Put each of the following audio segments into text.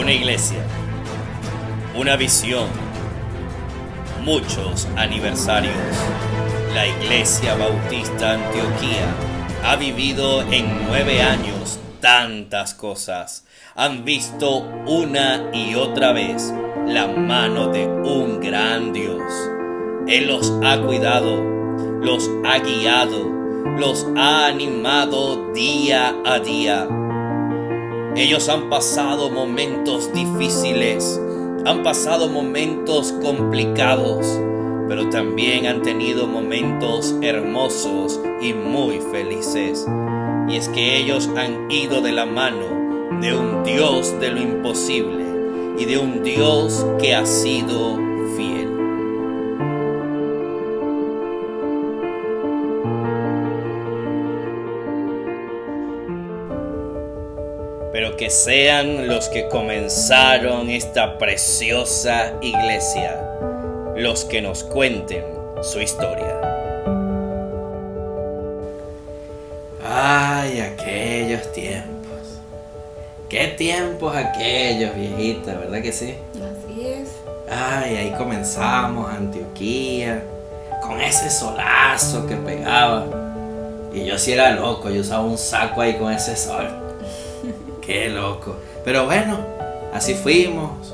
Una iglesia, una visión, muchos aniversarios. La Iglesia Bautista Antioquía ha vivido en 9 años tantas cosas. Han visto una y otra vez la mano de un gran Dios. Él los ha cuidado, los ha guiado, los ha animado día a día. Ellos han pasado momentos difíciles, han pasado momentos complicados, pero también han tenido momentos hermosos y muy felices. Y es que ellos han ido de la mano de un Dios de lo imposible y de un Dios que ha sido fiel. Pero que sean los que comenzaron esta preciosa iglesia los que nos cuenten su historia. Ay, aquellos tiempos. Qué tiempos aquellos, viejita, ¿verdad que sí? Así es. Ay, ahí comenzamos Antioquía, con ese solazo que pegaba. Y yo sí era loco, yo usaba un saco ahí con ese sol. Qué loco. Pero bueno, así fuimos,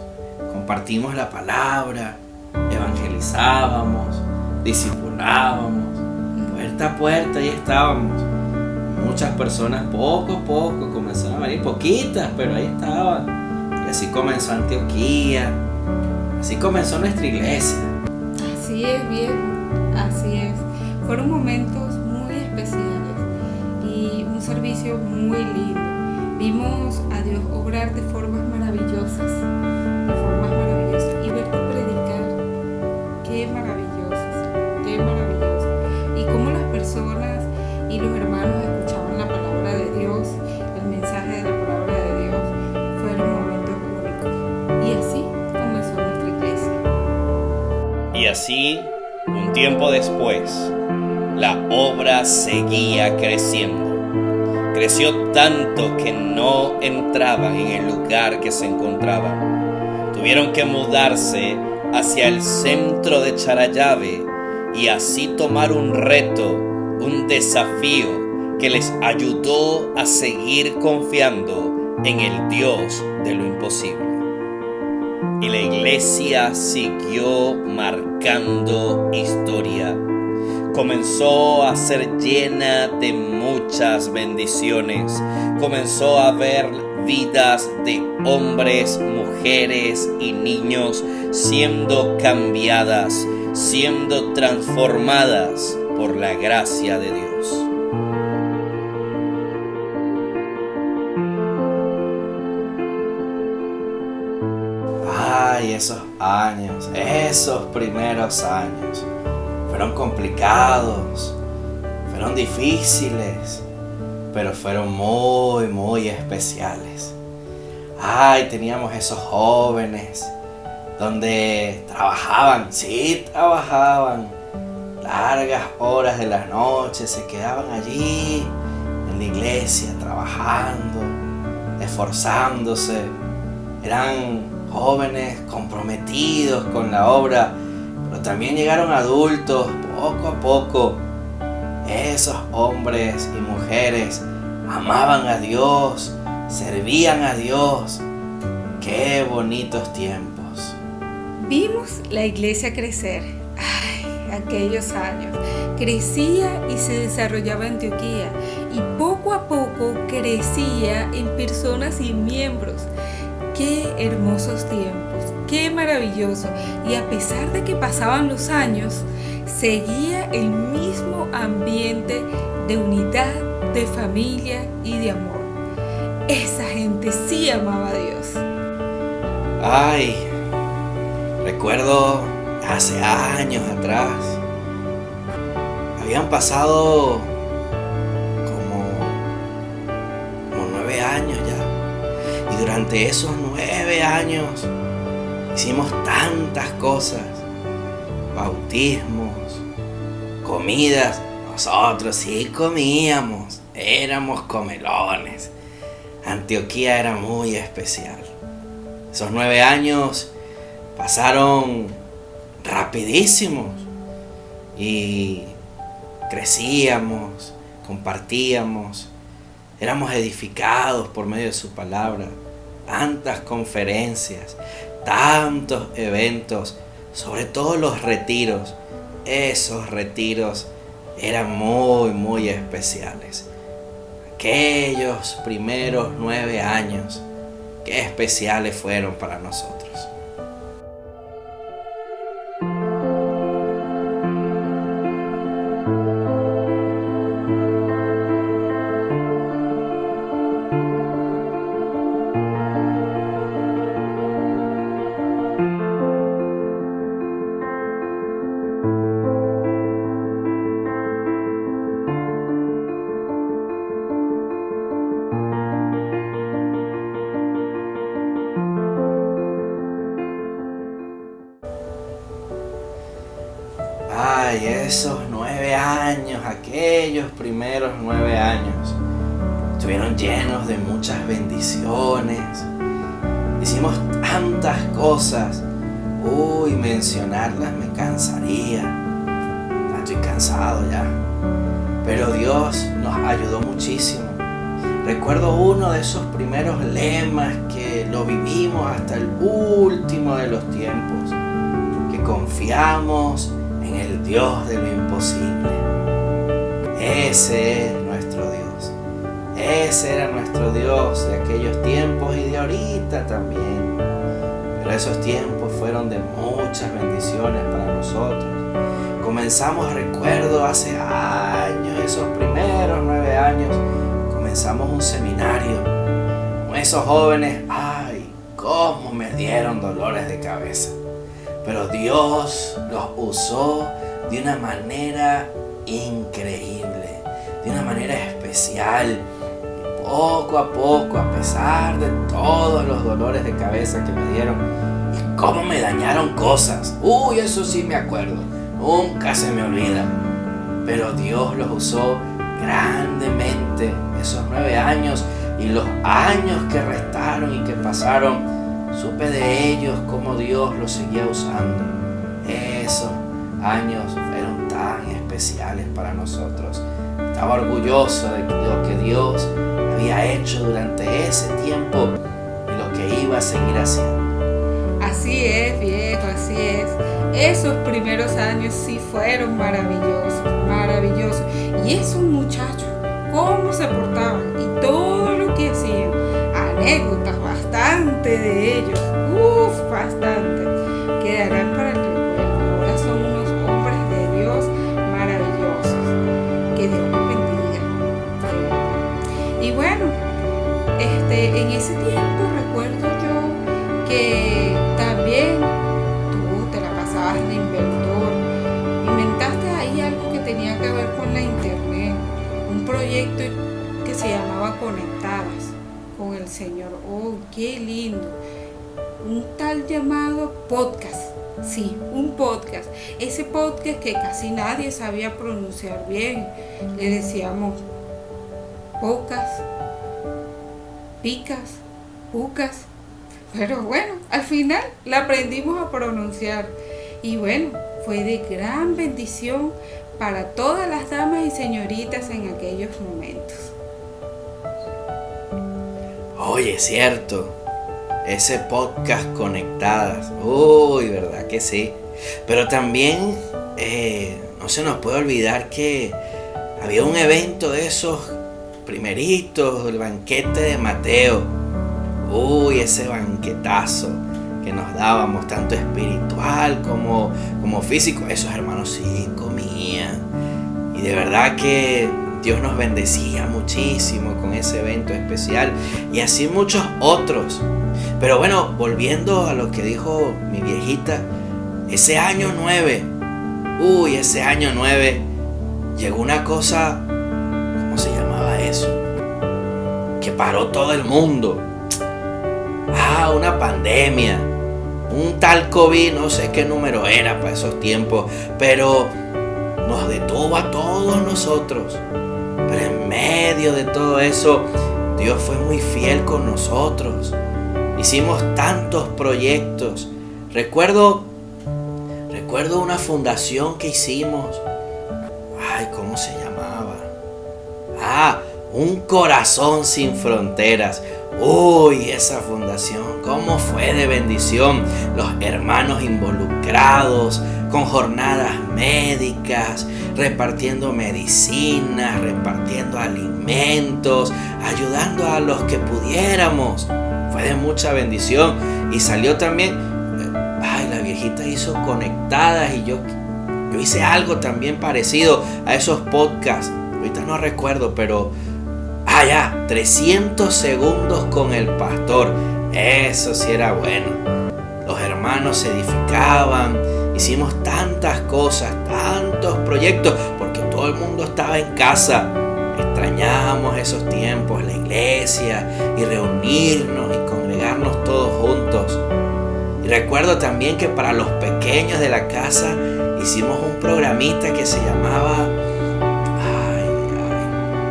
compartimos la palabra, evangelizábamos, discipulábamos, puerta a puerta ahí estábamos. Muchas personas poco a poco comenzaron a venir, poquitas, pero ahí estaban. Y así comenzó Antioquía, así comenzó nuestra iglesia. Así es, viejo, así es. Fueron momentos muy especiales y un servicio muy lindo. Vimos a Dios obrar de formas maravillosas, y verte predicar. Qué maravilloso, qué maravilloso. Y cómo las personas y los hermanos escuchaban la palabra de Dios, el mensaje de la palabra de Dios. Fueron momentos únicos. Y así comenzó nuestra iglesia. Y así, un tiempo después, la obra seguía creciendo. Creció tanto que no entraban en el lugar que se encontraban. Tuvieron que mudarse hacia el centro de Charallave y así tomar un reto, un desafío que les ayudó a seguir confiando en el Dios de lo imposible. Y la iglesia siguió marcando historia. Comenzó a ser llena de muchas bendiciones. Comenzó a ver vidas de hombres, mujeres y niños siendo cambiadas, siendo transformadas por la gracia de Dios. Ay, esos años, esos primeros años. Fueron complicados, fueron difíciles, pero fueron muy, muy especiales. Ay, teníamos esos jóvenes donde trabajaban largas horas de la noche, se quedaban allí en la iglesia trabajando, esforzándose. Eran jóvenes comprometidos con la obra. Pero también llegaron adultos poco a poco. Esos hombres y mujeres amaban a Dios, servían a Dios. ¡Qué bonitos tiempos! Vimos la iglesia crecer. Ay, aquellos años. Crecía y se desarrollaba Antioquía. Y poco a poco crecía en personas y miembros. ¡Qué hermosos tiempos! ¡Qué maravilloso! Y a pesar de que pasaban los años, seguía el mismo ambiente de unidad, de familia y de amor. Esa gente sí amaba a Dios. Ay, recuerdo hace años atrás, habían pasado como 9 años ya. Y durante esos 9 años hicimos tantas cosas, bautismos, comidas. Nosotros sí comíamos, éramos comelones. Antioquía era muy especial. Esos 9 años pasaron rapidísimos y crecíamos, compartíamos, éramos edificados por medio de su palabra. Tantas conferencias, tantos eventos, sobre todo los retiros. Esos retiros eran muy especiales. Aquellos primeros 9 años, qué especiales fueron para nosotros. Ay, esos 9 años, aquellos primeros 9 años, estuvieron llenos de muchas bendiciones. Hicimos tantas cosas. Mencionarlas me cansaría. Ya estoy cansado ya. Pero Dios nos ayudó muchísimo. Recuerdo uno de esos primeros lemas que lo vivimos hasta el último de los tiempos, que confiamos en el Dios de lo imposible. Ese es nuestro Dios. Ese era nuestro Dios de aquellos tiempos y de ahorita también. Pero esos tiempos fueron de muchas bendiciones para nosotros. Comenzamos, recuerdo, hace años, esos primeros 9 años, comenzamos un seminario con esos jóvenes. Ay, cómo me dieron dolores de cabeza. Pero Dios los usó de una manera increíble, de una manera especial. Y poco a poco, a pesar de todos los dolores de cabeza que me dieron, y cómo me dañaron cosas. Eso sí me acuerdo, nunca se me olvida. Pero Dios los usó grandemente esos 9 años y los años que restaron y que pasaron. Supe de ellos cómo Dios los seguía usando. Esos años fueron tan especiales para nosotros. Estaba orgulloso de lo que Dios había hecho durante ese tiempo y lo que iba a seguir haciendo. Así es, viejo, así es. Esos primeros años sí fueron maravillosos, maravillosos. Y esos muchachos, cómo se portaban y todo lo que hacían. Anécdotas bastante de ellos, bastante, quedarán para el recuerdo. Ahora son unos hombres de Dios maravillosos, que Dios los bendiga. Y bueno, en ese tiempo recuerdo yo que también tú te la pasabas de inventor, inventaste ahí algo que tenía que ver con la internet, un proyecto que se llamaba Conectadas con el Señor. Qué lindo. Un tal llamado podcast. Sí, un podcast. Ese podcast que casi nadie sabía pronunciar bien. Le decíamos pocas, picas, pucas. Pero bueno, al final la aprendimos a pronunciar. Y bueno, fue de gran bendición para todas las damas y señoritas en aquellos momentos. Oye, cierto, ese podcast Conectadas, verdad que sí. Pero también no se nos puede olvidar que había un evento de esos primeritos, el banquete de Mateo. Ese banquetazo que nos dábamos, tanto espiritual como físico. Esos hermanos sí comían. Y de verdad que Dios nos bendecía muchísimo con ese evento especial y así muchos otros. Pero bueno, volviendo a lo que dijo mi viejita, ese año 9, ese año 9, llegó una cosa, ¿cómo se llamaba eso? Que paró todo el mundo. Una pandemia, un tal COVID, no sé qué número era para esos tiempos, pero nos detuvo a todos nosotros. Pero en medio de todo eso, Dios fue muy fiel con nosotros. hicimos tantos proyectos. Recuerdo una fundación que hicimos. Ay, ¿cómo se llamaba? Un Corazón Sin Fronteras. Uy, esa fundación, cómo fue de bendición. Los hermanos involucrados, con jornadas médicas, repartiendo medicinas, repartiendo alimentos, ayudando a los que pudiéramos. Fue de mucha bendición. Y salió también, la viejita hizo Conectadas, y yo hice algo también parecido a esos podcasts. Ahorita no recuerdo, pero 300 segundos con el pastor. Eso sí era bueno. Los hermanos se edificaban. Hicimos tantas cosas, tantos proyectos, porque todo el mundo estaba en casa. Extrañábamos esos tiempos, la iglesia, y reunirnos y congregarnos todos juntos. Y recuerdo también que para los pequeños de la casa hicimos un programita que se llamaba...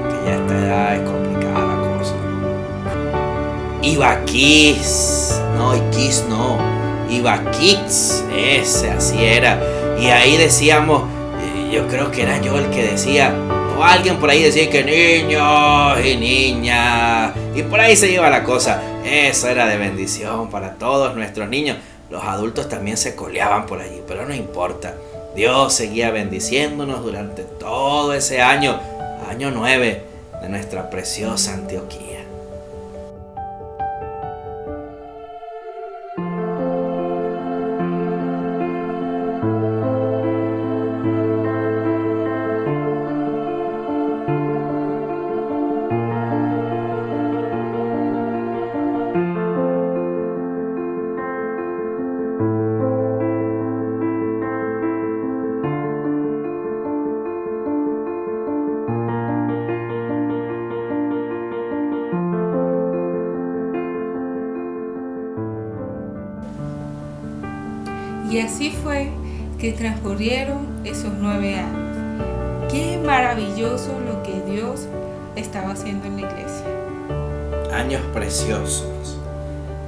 que ya a esta edad es complicada la cosa. Iba Kids, Iba Kids, así era. Y ahí decíamos, yo creo que era yo el que decía, o alguien por ahí decía que niños y niñas, y por ahí se iba la cosa. Eso era de bendición para todos nuestros niños. Los adultos también se coleaban por allí, pero no importa. Dios seguía bendiciéndonos durante todo ese año 9 de nuestra preciosa Antioquía. Y así fue que transcurrieron esos 9 años. Qué maravilloso lo que Dios estaba haciendo en la iglesia. Años preciosos.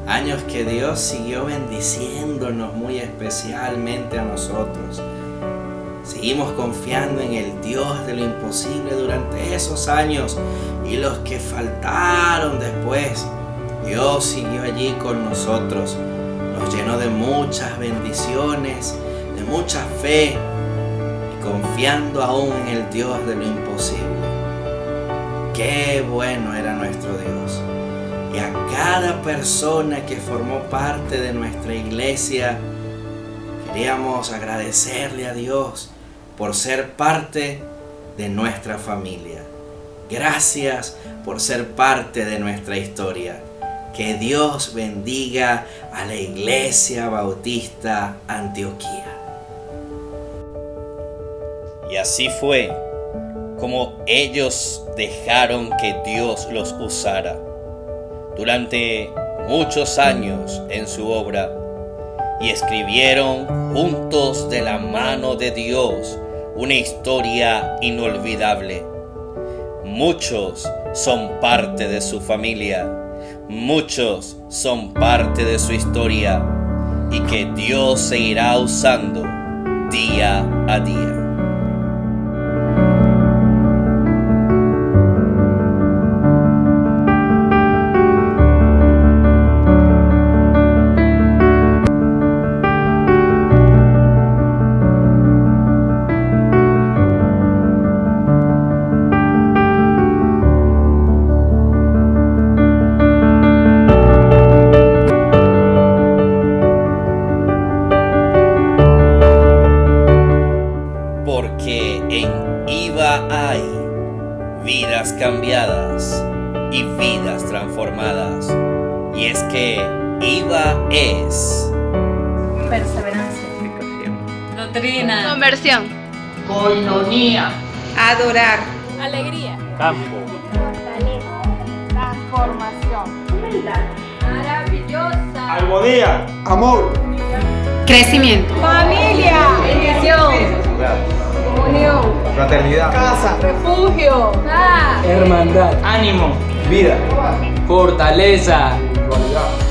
Años que Dios siguió bendiciéndonos muy especialmente a nosotros. Seguimos confiando en el Dios de lo imposible durante esos años, y los que faltaron después, Dios siguió allí con nosotros. Nos llenó de muchas bendiciones, de mucha fe, y confiando aún en el Dios de lo imposible. Qué bueno era nuestro Dios. Y a cada persona que formó parte de nuestra iglesia, queríamos agradecerle a Dios por ser parte de nuestra familia. Gracias por ser parte de nuestra historia. Que Dios bendiga a la Iglesia Bautista Antioquía. Y así fue como ellos dejaron que Dios los usara durante muchos años en su obra, y escribieron juntos de la mano de Dios una historia inolvidable. Muchos son parte de su familia. Muchos son parte de su historia, y que Dios seguirá usando día a día. Hay vidas cambiadas y vidas transformadas. Y es que IVA es perseverancia, doctrina, conversión, coinonía, Adorar, alegría, campo, fortaleza, transformación, humildad, maravillosa, armonía, amor, crecimiento, familia, bendición, unión, fraternidad, casa, refugio, paz, hermandad, ánimo, vida, fortaleza, actualidad.